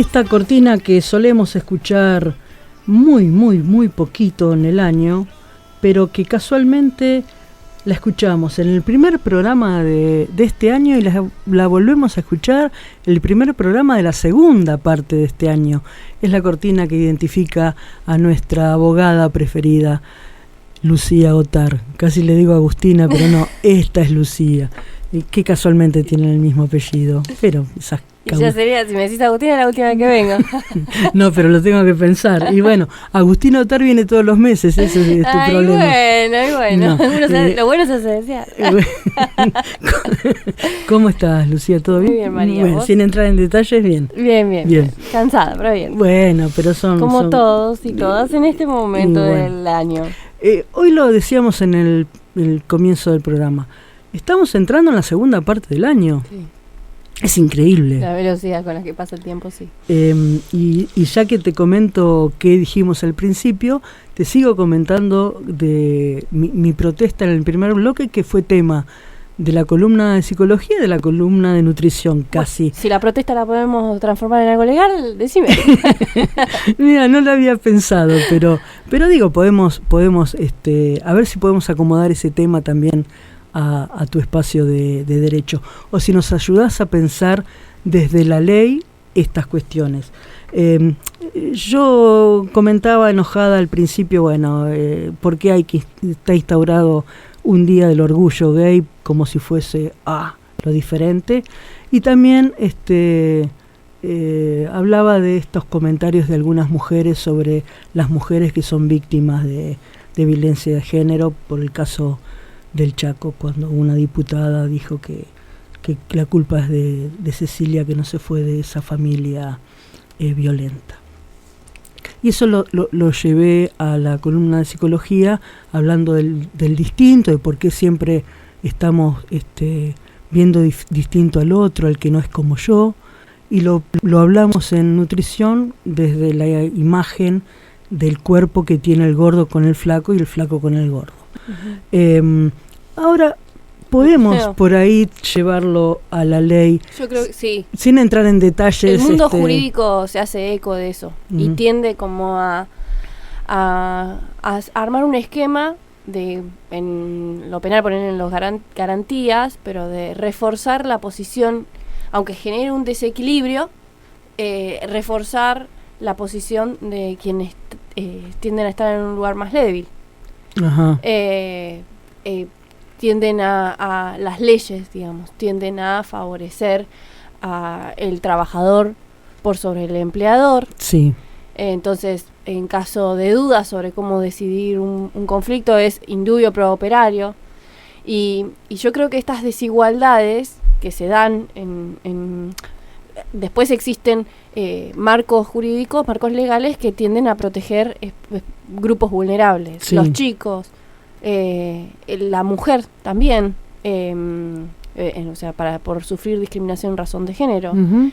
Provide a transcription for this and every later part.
Esta cortina que solemos escuchar muy poquito en el año, pero que casualmente la escuchamos en el primer programa de este año y la volvemos a escuchar en el primer programa de la segunda parte de este año. Es la cortina que identifica a nuestra abogada preferida, Lucía Ottar. Casi le digo Agustina, pero no, esta es Lucía, que casualmente tienen el mismo apellido, pero esas y ya sería, si me decís Agustina, la última vez que vengo. No, pero lo tengo que pensar. Y bueno, Agustina Ottar viene todos los meses, ese es tu problema. Bueno. No, lo bueno se hace desear. ¿Cómo estás, Lucía? ¿Todo bien? Muy bien, María. Bueno, sin entrar en detalles, bien. Bien. Cansada, pero bien. Bueno, pero son todos y todas en este momento del año. Hoy lo decíamos en el comienzo del programa. Estamos entrando en la segunda parte del año. Sí. Es increíble. La velocidad con la que pasa el tiempo, sí. Y ya que te comento qué dijimos al principio, te sigo comentando de mi protesta en el primer bloque, que fue tema de la columna de psicología y de la columna de nutrición, casi. Bueno, si la protesta la podemos transformar en algo legal, decime. Mira, no lo había pensado, pero digo, podemos a ver si podemos acomodar ese tema también a tu espacio de derecho, o si nos ayudás a pensar desde la ley estas cuestiones. Yo comentaba enojada al principio, ¿por qué está instaurado un día del orgullo gay como si fuese lo diferente? Y también hablaba de estos comentarios de algunas mujeres sobre las mujeres que son víctimas de violencia de género, por el caso del Chaco, cuando una diputada dijo que la culpa es de Cecilia, que no se fue de esa familia violenta. Y eso lo llevé a la columna de psicología, hablando del distinto, de por qué siempre estamos viendo distinto al otro, al que no es como yo, y lo hablamos en nutrición desde la imagen del cuerpo que tiene el gordo con el flaco y el flaco con el gordo. Uh-huh. Ahora podemos por ahí llevarlo a la ley. Yo creo que sí. Sin entrar en detalles. El mundo jurídico se hace eco de eso y tiende como a armar un esquema en lo penal, poner en los garantías, pero de reforzar la posición, aunque genere un desequilibrio, reforzar la posición de quienes tienden a estar en un lugar más débil. Ajá. Tienden a las leyes, digamos, tienden a favorecer a el trabajador por sobre el empleador. Sí. Entonces, en caso de dudas sobre cómo decidir un conflicto, es indubio pro operario. Y yo creo que estas desigualdades que se dan después existen marcos jurídicos, marcos legales que tienden a proteger grupos vulnerables, sí. Los chicos, la mujer también, por sufrir discriminación en razón de género, uh-huh.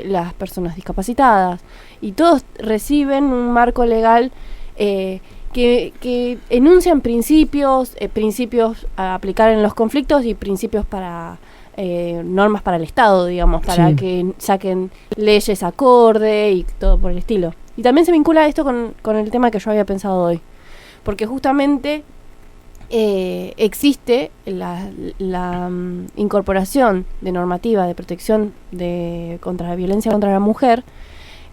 Las personas discapacitadas, y todos reciben un marco legal que enuncian principios a aplicar en los conflictos y principios para normas para el Estado, digamos, para sí. que saquen leyes acorde y todo por el estilo. Y también se vincula esto con el tema que yo había pensado hoy, porque justamente existe la incorporación de normativa de protección contra la violencia contra la mujer,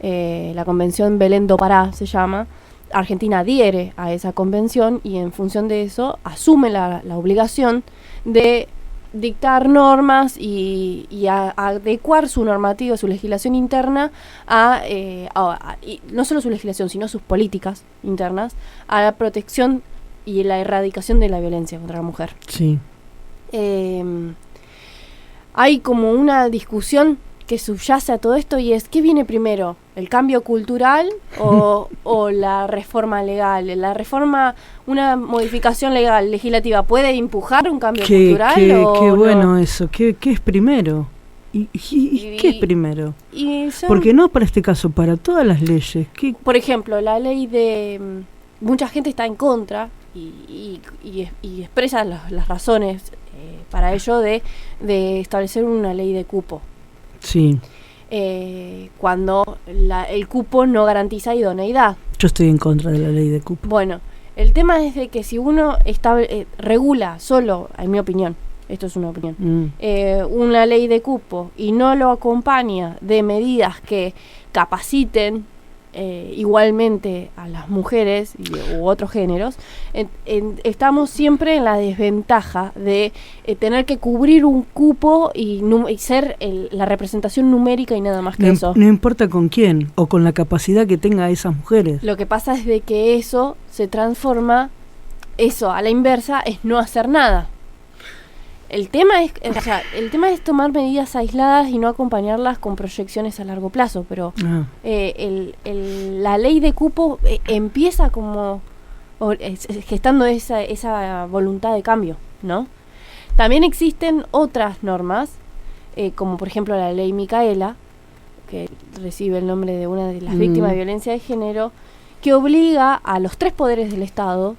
la Convención Belén do Pará se llama. Argentina adhiere a esa convención y en función de eso asume la obligación de dictar normas y adecuar su normativa, su legislación interna y no solo su legislación, sino sus políticas internas a la protección y la erradicación de la violencia contra la mujer. Sí. Hay como una discusión que subyace a todo esto, y es ¿qué viene primero? ¿El cambio cultural o la reforma legal? ¿La reforma, una modificación legislativa puede empujar un cambio cultural? Qué bueno no? Eso. ¿Qué es primero? ¿Y qué es primero? Porque no para este caso, para todas las leyes. Por ejemplo, la ley de... mucha gente está en contra y expresa las razones para ello de establecer una ley de cupo. Sí. cuando el cupo no garantiza idoneidad. Yo estoy en contra de la ley de cupo. Bueno, el tema es de que si uno regula solo, en mi opinión, esto es una opinión, una ley de cupo y no lo acompaña de medidas que capaciten igualmente a las mujeres u otros géneros, estamos siempre en la desventaja de tener que cubrir un cupo y ser la representación numérica y nada más que eso. No importa con quién o con la capacidad que tenga esas mujeres. Lo que pasa es de que eso se transforma, a la inversa, es no hacer nada. El tema es tomar medidas aisladas y no acompañarlas con proyecciones a largo plazo, pero la ley de cupo empieza como gestando esa voluntad de cambio, ¿no? También existen otras normas, como por ejemplo la ley Micaela, que recibe el nombre de una de las víctimas de violencia de género, que obliga a los 3 poderes del Estado,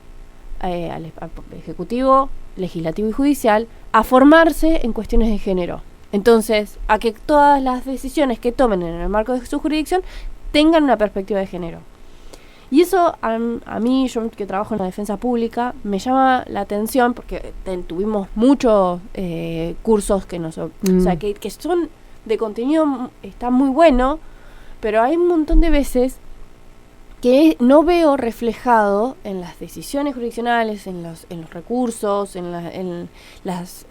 al Ejecutivo, Legislativo y Judicial, a formarse en cuestiones de género. Entonces, a que todas las decisiones que tomen en el marco de su jurisdicción tengan una perspectiva de género. Y eso a mí, yo que trabajo en la defensa pública, me llama la atención porque tuvimos muchos cursos que que son de contenido, está muy bueno, pero hay un montón de veces que no veo reflejado en las decisiones jurisdiccionales, en los recursos, en las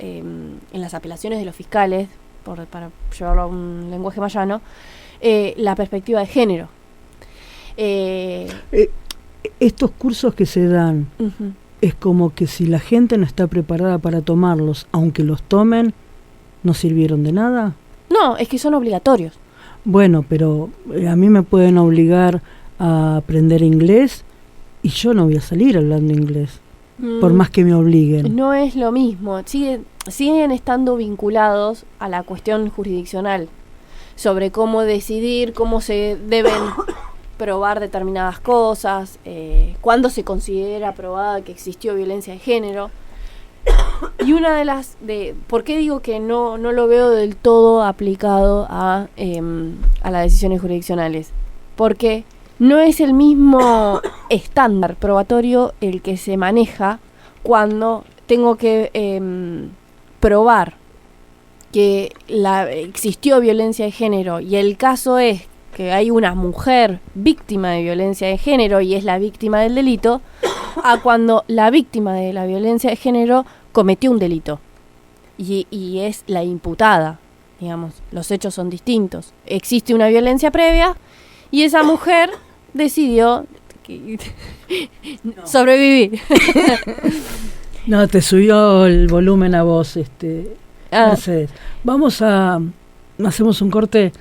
apelaciones de los fiscales, para llevarlo a un lenguaje más llano, la perspectiva de género. Estos cursos que se dan, es como que si la gente no está preparada para tomarlos, aunque los tomen, ¿no sirvieron de nada? No, es que son obligatorios. Bueno, pero a mí me pueden obligar a aprender inglés y yo no voy a salir hablando inglés, por más que me obliguen. No es lo mismo, siguen estando vinculados a la cuestión jurisdiccional, sobre cómo decidir, cómo se deben probar determinadas cosas, cuándo se considera probada que existió violencia de género. Y una de ¿por qué digo que no lo veo del todo aplicado a las decisiones jurisdiccionales? Porque no es el mismo estándar probatorio el que se maneja cuando tengo que probar que existió violencia de género y el caso es que hay una mujer víctima de violencia de género y es la víctima del delito, a cuando la víctima de la violencia de género cometió un delito y es la imputada, digamos, los hechos son distintos. Existe una violencia previa y esa mujer decidió sobrevivir. No, te subió el volumen a vos, Mercedes. Hacemos un corte.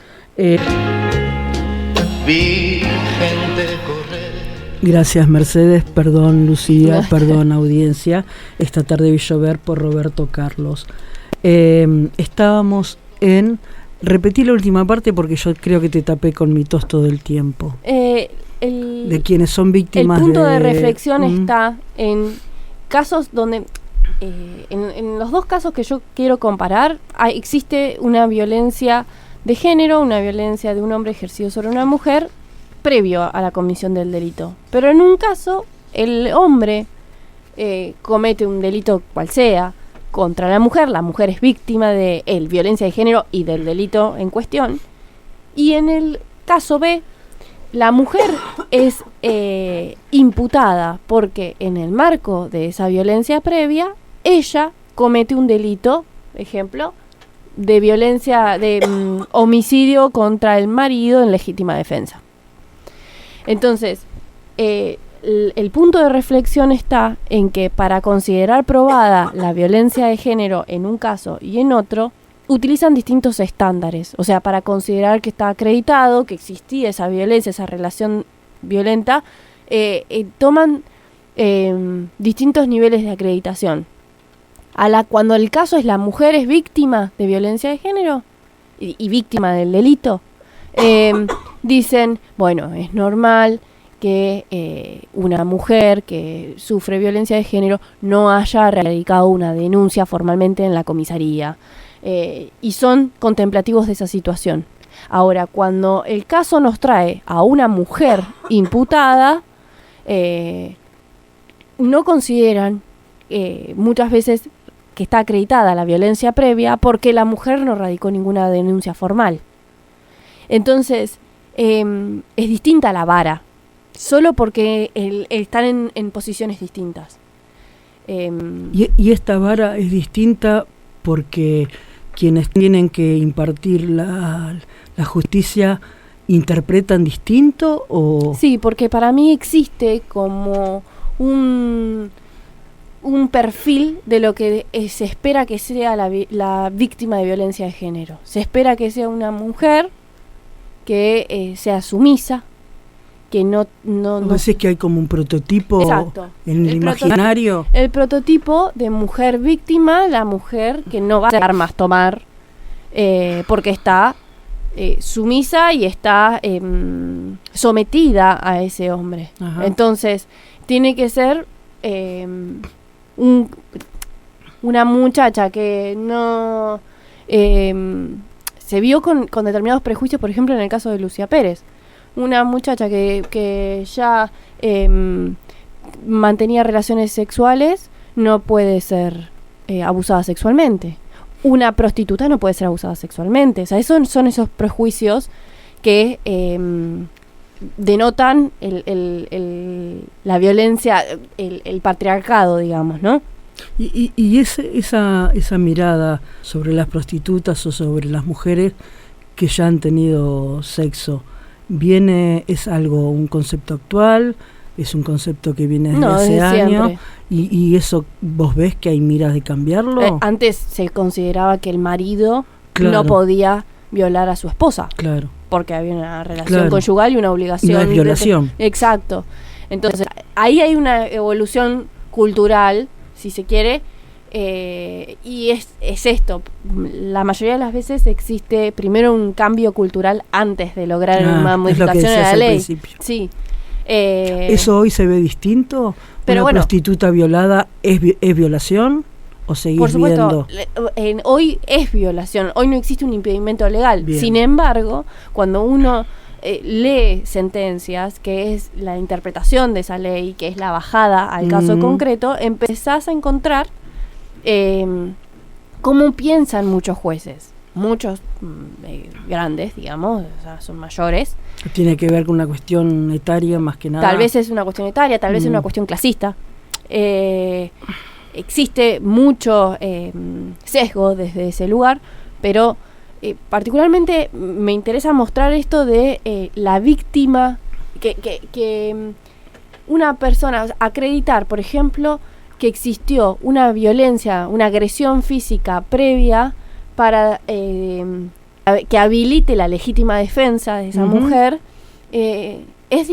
Vi gente correr. Gracias, Mercedes, perdón, Lucía, perdón, audiencia. Esta tarde vi llover por Roberto Carlos. Estábamos en... Repetí la última parte porque yo creo que te tapé con mi tos todo el tiempo. De quienes son víctimas. El punto de reflexión está en casos donde, en los dos casos que yo quiero comparar, existe una violencia de género, una violencia de un hombre ejercido sobre una mujer previo a la comisión del delito. Pero en un caso, el hombre comete un delito cual sea contra la mujer es víctima de violencia de género y del delito en cuestión, y en el caso B, la mujer es imputada porque en el marco de esa violencia previa, ella comete un delito, ejemplo, de violencia, de homicidio contra el marido en legítima defensa. Entonces, el punto de reflexión está en que para considerar probada la violencia de género en un caso y en otro, utilizan distintos estándares. O sea, para considerar que está acreditado, que existía esa violencia, esa relación violenta, toman distintos niveles de acreditación. Cuando el caso es la mujer es víctima de violencia de género y víctima del delito, dicen, bueno, es normal que una mujer que sufre violencia de género no haya radicado una denuncia formalmente en la comisaría, y son contemplativos de esa situación. Ahora, cuando el caso nos trae a una mujer imputada, no consideran muchas veces que está acreditada la violencia previa porque la mujer no radicó ninguna denuncia formal. Entonces, es distinta la vara, solo porque están en posiciones distintas. Y esta vara es distinta porque quienes tienen que impartir la justicia interpretan distinto, ¿o? Sí, porque para mí existe como un perfil de lo que se espera que sea la víctima de violencia de género. Se espera que sea una mujer que sea sumisa, que no decís que hay como un prototipo. Exacto. En el imaginario. El prototipo de mujer víctima, la mujer que no va a armas tomar porque está sumisa y está sometida a ese hombre. Ajá. Entonces, tiene que ser una muchacha que no se vio con determinados prejuicios, por ejemplo, en el caso de Lucía Pérez. Una muchacha que ya mantenía relaciones sexuales no puede ser abusada sexualmente. Una prostituta no puede ser abusada sexualmente. O sea, son esos prejuicios que denotan la violencia, el patriarcado, digamos, ¿no? Y esa mirada sobre las prostitutas o sobre las mujeres que ya han tenido sexo, ¿es un concepto actual? ¿Es un concepto que viene desde hace años? ¿Y eso vos ves que hay miras de cambiarlo? Antes se consideraba que el marido no podía violar a su esposa. Claro. Porque había una relación conyugal y una obligación. No es violación. Exacto. Entonces, ahí hay una evolución cultural, si se quiere, y es esto. La mayoría de las veces existe primero un cambio cultural antes de lograr una modificación de la ley. Sí. ¿Eso hoy se ve distinto? Pero ¿Una prostituta violada es violación? ¿O seguís por supuesto, viendo? Hoy es violación. Hoy no existe un impedimento legal. Bien. Sin embargo, cuando uno lee sentencias, que es la interpretación de esa ley, que es la bajada al caso concreto, empezás a encontrar cómo piensan muchos jueces. Muchos grandes, digamos, o sea, son mayores. Tiene que ver con una cuestión etaria más que nada. Tal vez es una cuestión etaria, tal vez es una cuestión clasista. Existe mucho sesgo desde ese lugar, pero particularmente me interesa mostrar esto de la víctima, que una persona, acreditar, por ejemplo, que existió una violencia, una agresión física previa para que habilite la legítima defensa de esa mujer, es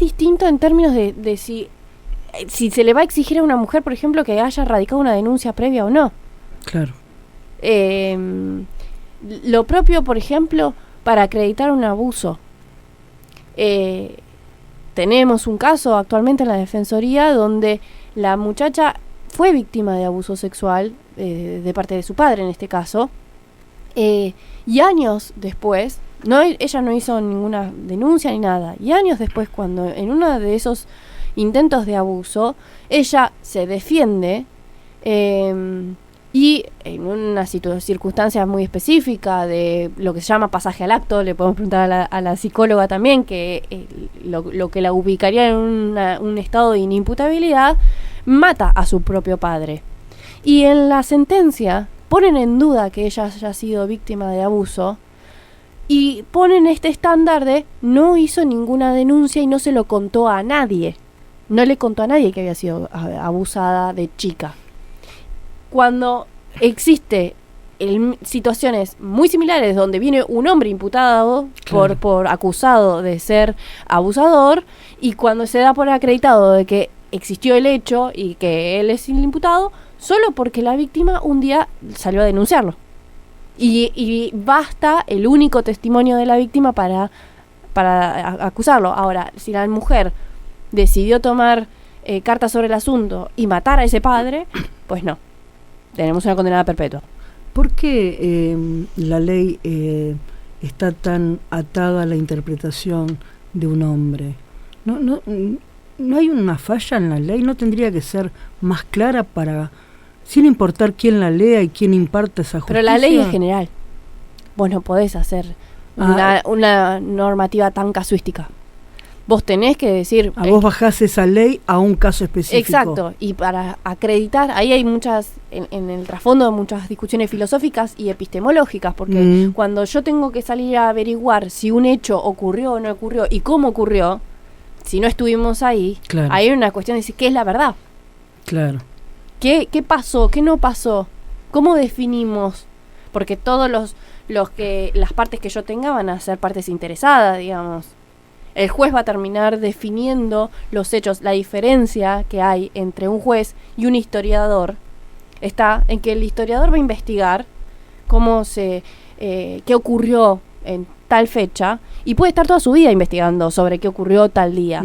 distinto en términos de si se le va a exigir a una mujer, por ejemplo, que haya radicado una denuncia previa o no. Claro. Lo propio, por ejemplo, para acreditar un abuso. Tenemos un caso actualmente en la Defensoría donde la muchacha fue víctima de abuso sexual de parte de su padre, en este caso, y años después, ella no hizo ninguna denuncia ni nada, y años después, cuando en uno de esos intentos de abuso, ella se defiende y en una circunstancia muy específica de lo que se llama pasaje al acto, le podemos preguntar a la psicóloga también, que lo que la ubicaría en un estado de inimputabilidad, mata a su propio padre. Y en la sentencia ponen en duda que ella haya sido víctima de abuso y ponen este estándar de no hizo ninguna denuncia y no se lo contó a nadie. No le contó a nadie que había sido abusada de chica. Cuando existe situaciones muy similares donde viene un hombre imputado por acusado de ser abusador, y cuando se da por acreditado de que existió el hecho y que él es el imputado, solo porque la víctima un día salió a denunciarlo. Y basta el único testimonio de la víctima para acusarlo. Ahora, si la mujer decidió tomar cartas sobre el asunto y matar a ese padre, pues no. Tenemos una condenada perpetua. ¿Por qué la ley está tan atada a la interpretación de un hombre? ¿No hay una falla en la ley? ¿No tendría que ser más clara para, sin importar quién la lea y quién imparta esa justicia? Pero la ley es general. Vos no podés hacer una normativa tan casuística. Vos tenés que decir... Vos bajás esa ley a un caso específico. Exacto, y para acreditar, ahí hay muchas, en el trasfondo, muchas discusiones filosóficas y epistemológicas, porque cuando yo tengo que salir a averiguar si un hecho ocurrió o no ocurrió y cómo ocurrió, si no estuvimos ahí, claro, hay una cuestión de decir qué es la verdad. Claro. ¿Qué pasó? ¿Qué no pasó? ¿Cómo definimos? Porque todos las partes que yo tenga van a ser partes interesadas, digamos. El juez va a terminar definiendo los hechos. La diferencia que hay entre un juez y un historiador está en que el historiador va a investigar qué ocurrió en tal fecha y puede estar toda su vida investigando sobre qué ocurrió tal día.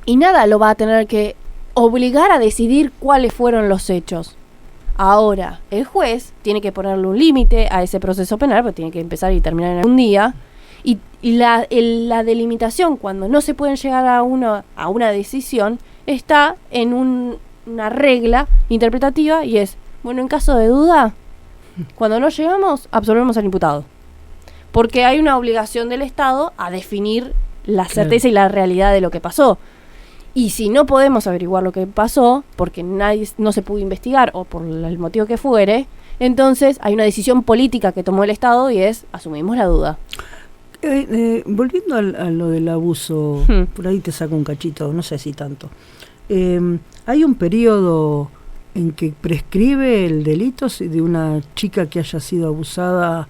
Y nada lo va a tener que obligar a decidir cuáles fueron los hechos. Ahora, el juez tiene que ponerle un límite a ese proceso penal, porque tiene que empezar y terminar en algún día. Y la delimitación, cuando no se pueden llegar a una decisión, está en una regla interpretativa y es, bueno, en caso de duda, cuando no llegamos, absolvemos al imputado. Porque hay una obligación del Estado a definir la certeza y la realidad de lo que pasó. Y si no podemos averiguar lo que pasó, porque no se pudo investigar o por el motivo que fuere, entonces hay una decisión política que tomó el Estado y es, asumimos la duda. Volviendo a lo del abuso, por ahí te saco un cachito, no sé si tanto. ¿Hay un periodo en que prescribe el delito de una chica que haya sido abusada?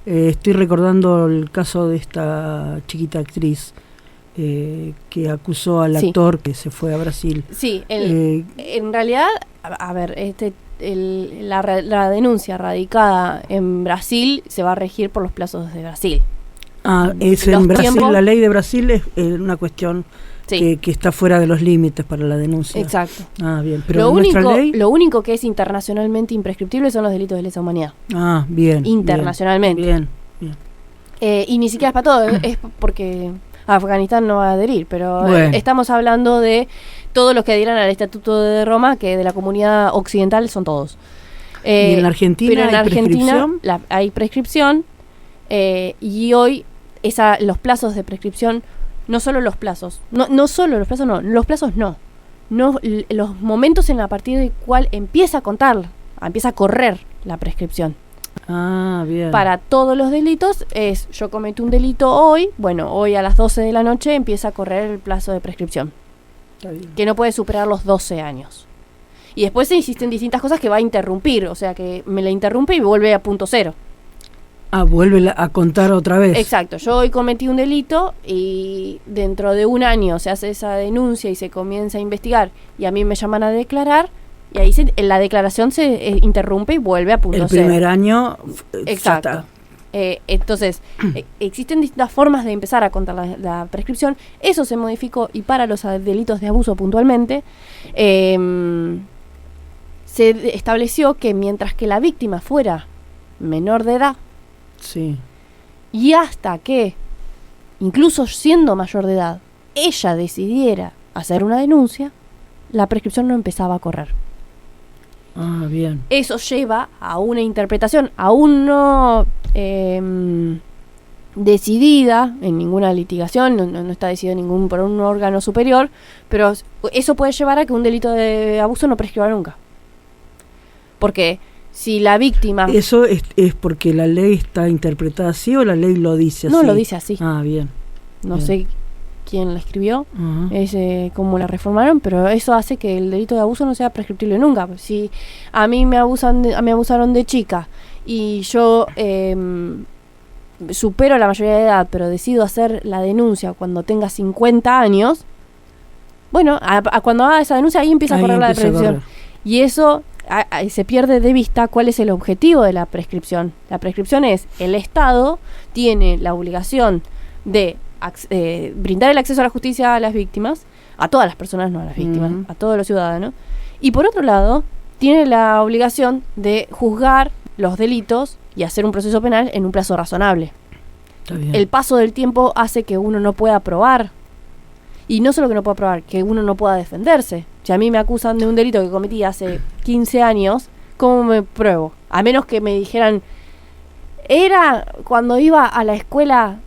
Estoy recordando el caso de esta chiquita actriz que acusó al actor que se fue a Brasil. Sí, en realidad, a ver, la denuncia radicada en Brasil se va a regir por los plazos de Brasil. En Brasil, la ley de Brasil es una cuestión que está fuera de los límites para la denuncia. Exacto. Bien. Pero lo único que es internacionalmente imprescriptible son los delitos de lesa humanidad. Bien. Internacionalmente. Bien. Y ni siquiera es para todo, es porque Afganistán no va a adherir, pero estamos hablando de todos los que adhieran al Estatuto de Roma, que de la comunidad occidental son todos. ¿Y en la Argentina pero en hay Argentina prescripción? Hay prescripción, y hoy los plazos de prescripción, los momentos en a partir del cual empieza a correr la prescripción. Bien. Para todos los delitos yo cometí un delito hoy, hoy a las 12 de la noche empieza a correr el plazo de prescripción, que no puede superar los 12 años. Y después existen distintas cosas que va a interrumpir, o sea que me la interrumpe y vuelve a punto cero. Vuelve a contar otra vez. Exacto, yo hoy cometí un delito y dentro de un año se hace esa denuncia y se comienza a investigar y a mí me llaman a declarar y ahí la declaración se interrumpe y vuelve a punto cero. El primer año. Exacto. Entonces, existen distintas formas de empezar a contar la prescripción. Eso se modificó y para los delitos de abuso puntualmente se estableció que mientras que la víctima fuera menor de edad, y hasta que, incluso siendo mayor de edad, ella decidiera hacer una denuncia, la prescripción no empezaba a correr. Bien. Eso lleva a una interpretación aún no decidida en ninguna litigación, no está decidido por un órgano superior, pero eso puede llevar a que un delito de abuso no prescriba nunca. Porque si la víctima... ¿Eso es porque la ley está interpretada así o la ley lo dice así? No, lo dice así. Bien. No sé quién la escribió, cómo la reformaron, pero eso hace que el delito de abuso no sea prescriptible nunca. Si a mí me abusaron de chica y yo supero la mayoría de edad, pero decido hacer la denuncia cuando tenga 50 años, cuando haga esa denuncia ahí empieza a correr la prescripción. Y eso... se pierde de vista cuál es el objetivo de la prescripción. La prescripción es, el Estado tiene la obligación de brindar el acceso a la justicia a las víctimas, a todas las personas, no a las víctimas, a todos los ciudadanos, y por otro lado, tiene la obligación de juzgar los delitos y hacer un proceso penal en un plazo razonable. Está bien. El paso del tiempo hace que uno no pueda probar. Y no solo que no pueda probar, que uno no pueda defenderse. Si a mí me acusan de un delito que cometí hace 15 años, ¿cómo me pruebo? A menos que me dijeran, era cuando iba a la escuela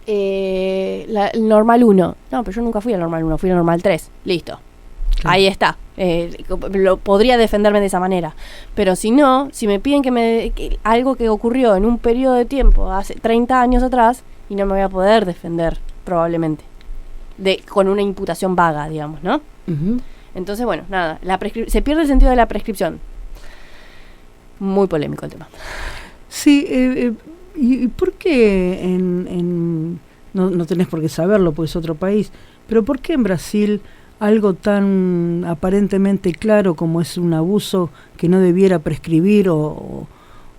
el normal 1. No, pero yo nunca fui al normal 1, fui al normal 3. Listo. Claro. Ahí está. Podría defenderme de esa manera. Pero si no, si me piden que algo que ocurrió en un periodo de tiempo hace 30 años atrás, y no me voy a poder defender, probablemente. Con una imputación vaga, digamos, ¿no? Uh-huh. Entonces, bueno, nada, se pierde el sentido de la prescripción. Muy polémico el tema. Sí, ¿y por qué no tenés por qué saberlo, pues es otro país, pero por qué en Brasil algo tan aparentemente claro como es un abuso que no debiera prescribir o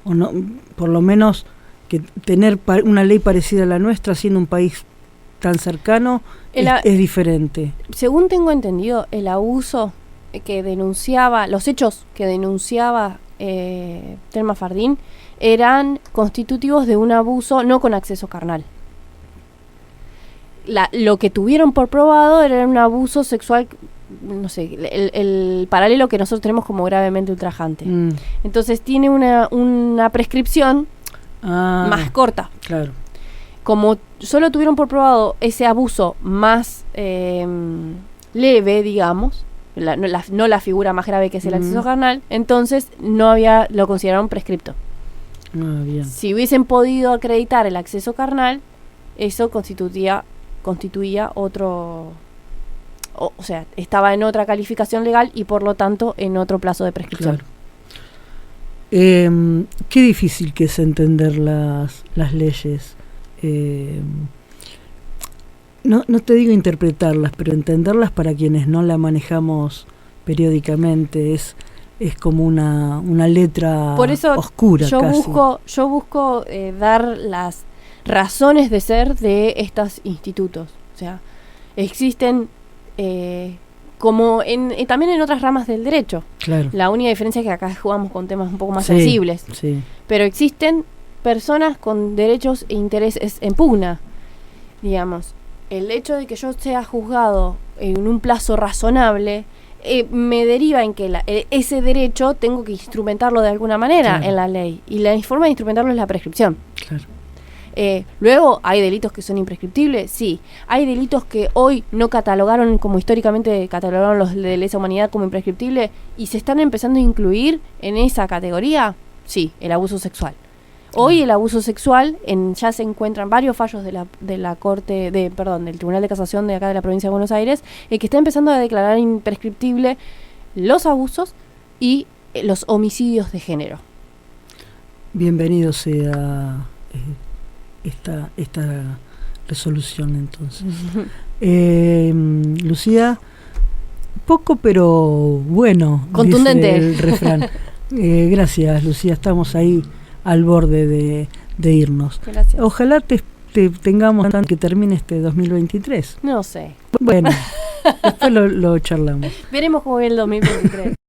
no, por lo menos que tener una ley parecida a la nuestra siendo un país tan cercano es diferente? Según tengo entendido, el abuso que denunciaba, los hechos que denunciaba Thelma Fardín eran constitutivos de un abuso no con acceso carnal. Lo que tuvieron por probado era un abuso sexual, no sé, el paralelo que nosotros tenemos como gravemente ultrajante. Entonces tiene una prescripción más corta. Claro. Como solo tuvieron por probado ese abuso más leve, digamos, no la figura más grave que es el acceso carnal, entonces lo consideraron prescripto. Bien. Si hubiesen podido acreditar el acceso carnal, eso constituía otro, o sea, estaba en otra calificación legal y por lo tanto en otro plazo de prescripción. Claro. Qué difícil que es entender las leyes. No te digo interpretarlas, pero entenderlas para quienes no la manejamos periódicamente es como una letra por eso oscura. Yo casi busco dar las razones de ser de estos institutos. O sea, existen como también en otras ramas del derecho. Claro. La única diferencia es que acá jugamos con temas un poco más sensibles. Sí. Pero existen personas con derechos e intereses en pugna, digamos. El hecho de que yo sea juzgado en un plazo razonable me deriva en que ese derecho tengo que instrumentarlo de alguna manera en la ley. Y la forma de instrumentarlo es la prescripción. Claro. Luego, ¿hay delitos que son imprescriptibles? Sí. ¿Hay delitos que hoy no catalogaron como históricamente catalogaron los de lesa humanidad como imprescriptibles y se están empezando a incluir en esa categoría? Sí, el abuso sexual. Hoy el abuso sexual, ya se encuentran varios fallos de la Corte, del Tribunal de Casación de acá de la provincia de Buenos Aires, que está empezando a declarar imprescriptible los abusos y los homicidios de género. Bienvenido sea esta resolución entonces. Lucía, poco pero bueno, contundente dice el refrán. Gracias, Lucía, estamos ahí al borde de irnos. Gracias. Ojalá te tengamos antes que termine este 2023. No sé. Bueno, después lo charlamos. Veremos cómo es el 2023.